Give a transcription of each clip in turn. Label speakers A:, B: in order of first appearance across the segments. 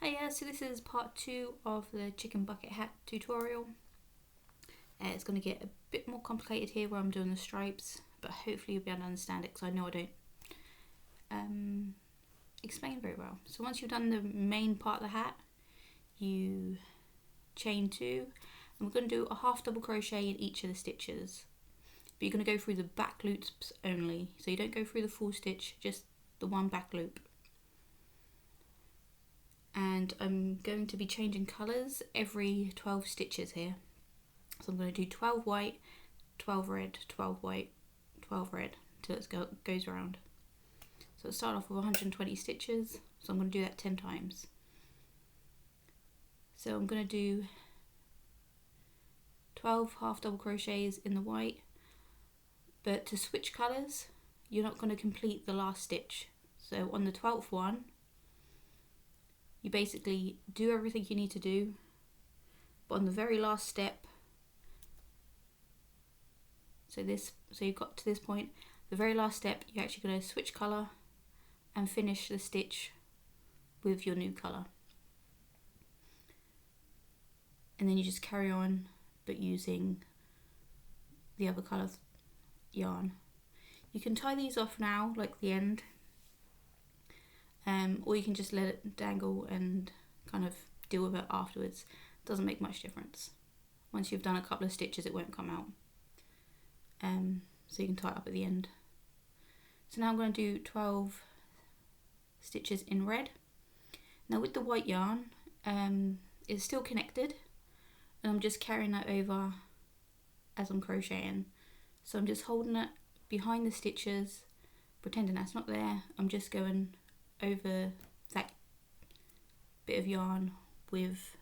A: Hiya, so this is part 2 of the chicken bucket hat tutorial. It's going to get a bit more complicated here where I'm doing the stripes, but hopefully you'll be able to understand it because I know I don't explain very well. So once you've done the main part of the hat, you chain 2, and we're going to do a half double crochet in each of the stitches. But you're going to go through the back loops only, so you don't go through the full stitch, just the one back loop. And I'm going to be changing colours every 12 stitches here. So I'm going to do 12 white, 12 red, 12 white, 12 red till it goes around. So it'll start off with 120 stitches, so I'm going to do that 10 times. So I'm going to do 12 half double crochets in the white, but to switch colours you're not going to complete the last stitch. So on the 12th one you basically do everything you need to do, but on the very last step, so you've got to this point, the very last step, you're actually going to switch colour and finish the stitch with your new colour. And then you just carry on, but using the other colour yarn. You can tie these off now, like the end, or you can just let it dangle and kind of deal with it afterwards. Doesn't make much difference. Once you've done a couple of stitches it won't come out. So you can tie it up at the end. So now I'm going to do 12 stitches in red. Now with the white yarn, it's still connected, and I'm just carrying that over as I'm crocheting. So I'm just holding it behind the stitches, pretending that's not there. I'm just going over that bit of yarn with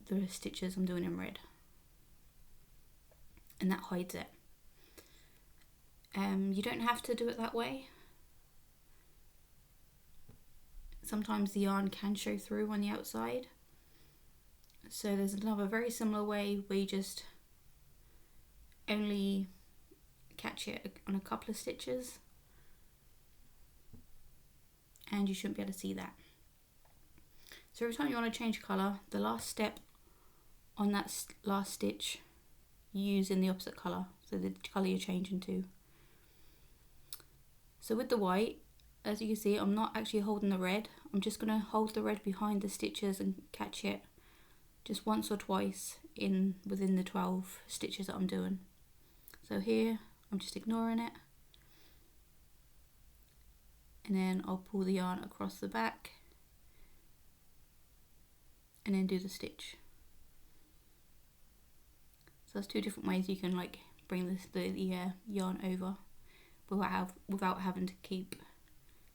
A: the stitches I'm doing in red, and that hides it. You don't have to do it that way. Sometimes the yarn can show through on the outside, so there's another very similar way where you just only catch it on a couple of stitches, and you shouldn't be able to see that. So every time you want to change colour, the last step on that last stitch you use in the opposite colour, so the colour you're changing to. So with the white, as you can see, I'm not actually holding the red. I'm just going to hold the red behind the stitches and catch it just once or twice within the 12 stitches that I'm doing. So here I'm just ignoring it, and then I'll pull the yarn across the back and then do the stitch. So that's two different ways you can like bring the yarn over without having to keep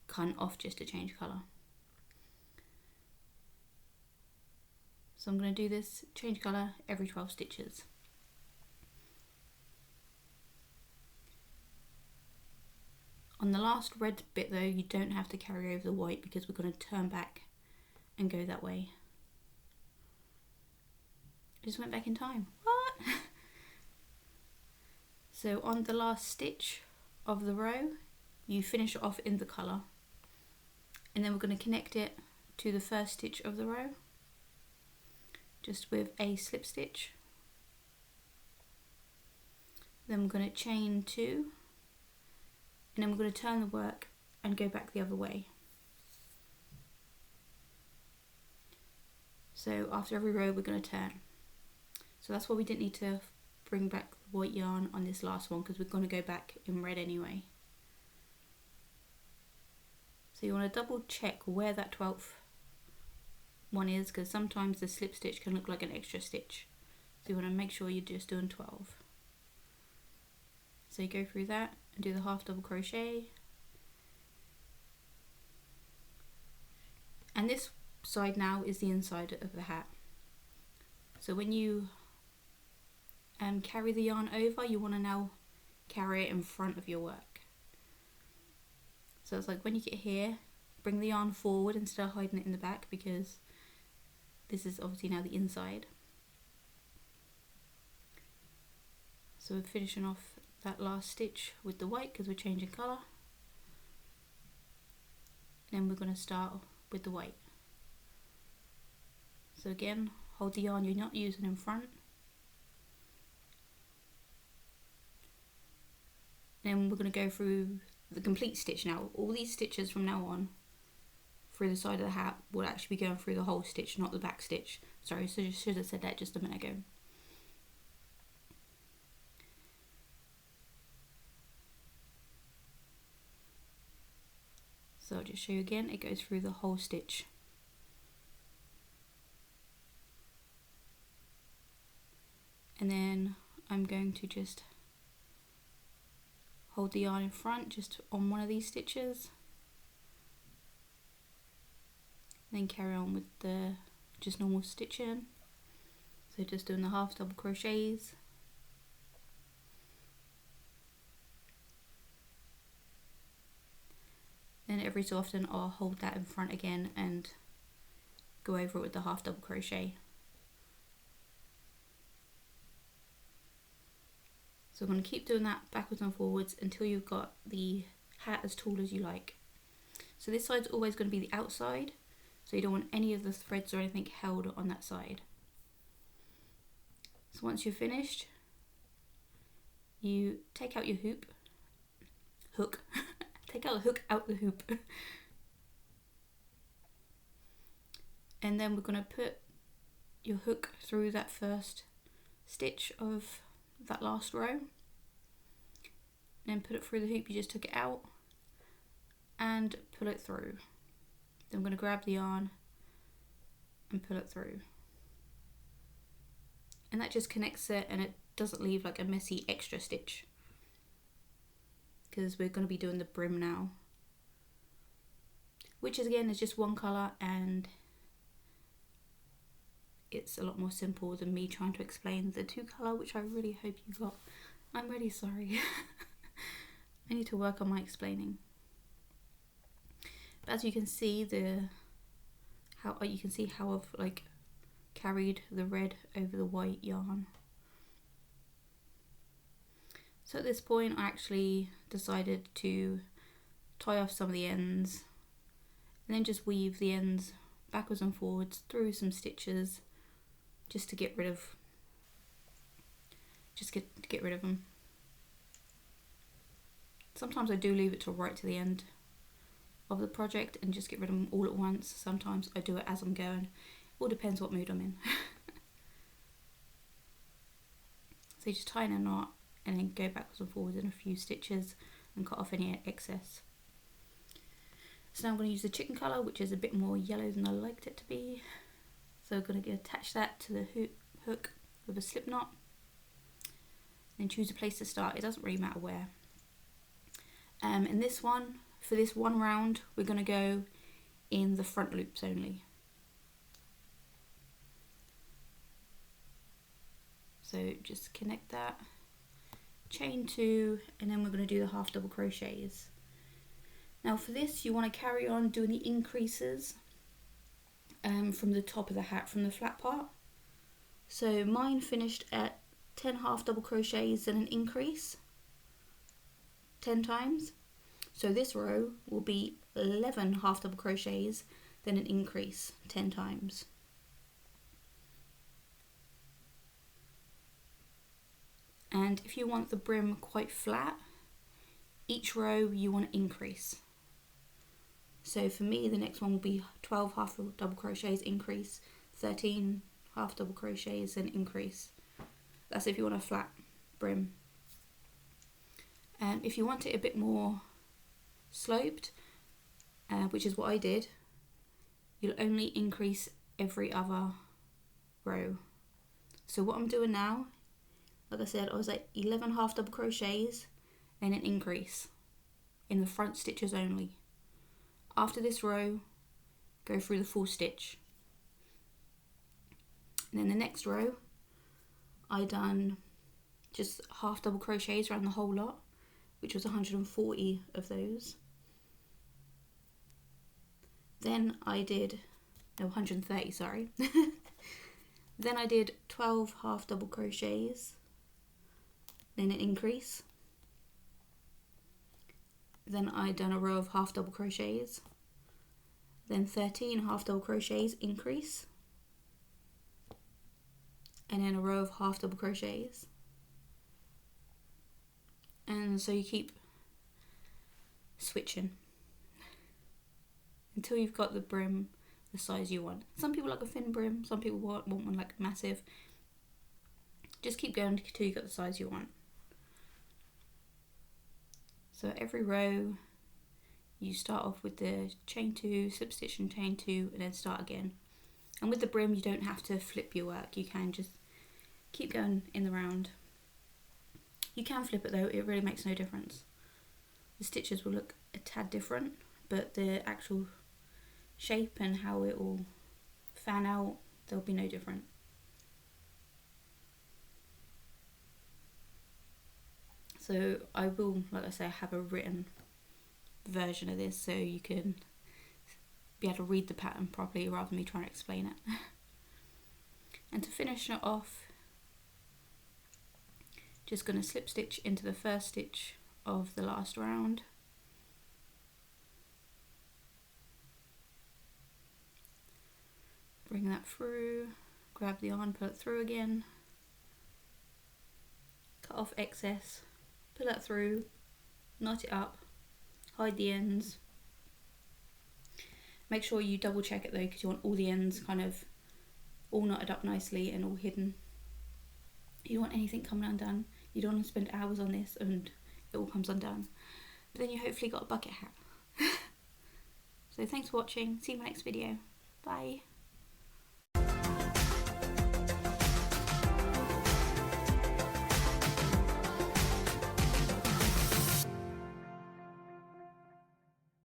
A: cutting off just to change colour. So I'm going to do this change colour every 12 stitches. On the last red bit though, you don't have to carry over the white because we're going to turn back and go that way. Just went back in time. What? So on the last stitch of the row, you finish it off in the colour, and then we're going to connect it to the first stitch of the row, just with a slip stitch. Then we're going to chain 2, and then we're going to turn the work and go back the other way. So after every row we're going to turn. So that's why we didn't need to bring back the white yarn on this last one, because we're going to go back in red anyway. So you want to double check where that 12th one is, because sometimes the slip stitch can look like an extra stitch. So you want to make sure you're just doing 12. So you go through that and do the half double crochet. And this side now is the inside of the hat. So when you carry the yarn over, you want to now carry it in front of your work. So it's like when you get here, bring the yarn forward instead of hiding it in the back, because this is obviously now the inside. So we're finishing off that last stitch with the white because we're changing colour. Then we're going to start with the white. So again, hold the yarn you're not using in front. Then we're going to go through the complete stitch now. All these stitches from now on through the side of the hat will actually be going through the whole stitch, not the back stitch. Sorry, so I should have said that just a minute ago. So I'll just show you again, it goes through the whole stitch. And then I'm going to just hold the yarn in front just on one of these stitches, then carry on with the just normal stitching. So just doing the half double crochets, then every so often I'll hold that in front again and go over it with the half double crochet. So I'm going to keep doing that backwards and forwards until you've got the hat as tall as you like. So this side's always going to be the outside, so you don't want any of the threads or anything held on that side. So once you're finished, you take out your hook, take out the hook out the hoop, and then we're going to put your hook through that first stitch of that last row, then put it through the hoop you just took it out and pull it through. Then I'm going to grab the yarn and pull it through, and that just connects it and it doesn't leave like a messy extra stitch, because we're going to be doing the brim now, which is again is just one colour, and it's a lot more simple than me trying to explain the two colour, which I really hope you got. I'm really sorry. I need to work on my explaining. But as you can see, how I've like carried the red over the white yarn. So at this point I actually decided to tie off some of the ends and then just weave the ends backwards and forwards through some stitches just to get rid of them. Sometimes I do leave it till right to the end of the project and just get rid of them all at once. Sometimes I do it as I'm going. All depends what mood I'm in. So you just tie in a knot and then go backwards and forwards in a few stitches and cut off any excess. So now I'm going to use the chicken colour, which is a bit more yellow than I liked it to be. So I'm going to attach that to the hook with a slip knot. Then choose a place to start. It doesn't really matter where. In this one, for this one round, we're going to go in the front loops only. So just connect that, chain 2, and then we're going to do the half double crochets. Now for this, you want to carry on doing the increases from the top of the hat, from the flat part. So mine finished at 10 half double crochets and an increase 10 times. So this row will be 11 half double crochets, then an increase 10 times. And if you want the brim quite flat, each row you want to increase. So for me, the next one will be 12 half double crochets, increase, 13 half double crochets, and increase. That's if you want a flat brim. If you want it a bit more sloped, which is what I did, you'll only increase every other row. So what I'm doing now, like I said, I was like 11 half double crochets and an increase in the front stitches only. After this row, go through the full stitch. And then the next row, I done just half double crochets around the whole lot, which was 140 of those. Then I did, no, 130, sorry. Then I did 12 half double crochets, then an increase. Then I done a row of half double crochets, then 13 half double crochets increase, and then a row of half double crochets, and so you keep switching until you've got the brim the size you want. Some people like a thin brim, some people want one like massive. Just keep going until you got the size you want. So every row you start off with the chain 2, slip stitch and chain 2, and then start again. And with the brim you don't have to flip your work, you can just keep going in the round. You can flip it though, it really makes no difference. The stitches will look a tad different, but the actual shape and how it will fan out, there'll be no different. So I will, like I say, have a written version of this so you can be able to read the pattern properly rather than me trying to explain it. And to finish it off, just going to slip stitch into the first stitch of the last round. Bring that through, grab the yarn, pull it through again, cut off excess, pull that through, knot it up, hide the ends. Make sure you double check it though, because you want all the ends kind of all knotted up nicely and all hidden. You don't want anything coming undone. You don't want to spend hours on this and it all comes undone. But then you hopefully got a bucket hat. So thanks for watching, see you in my next video. Bye.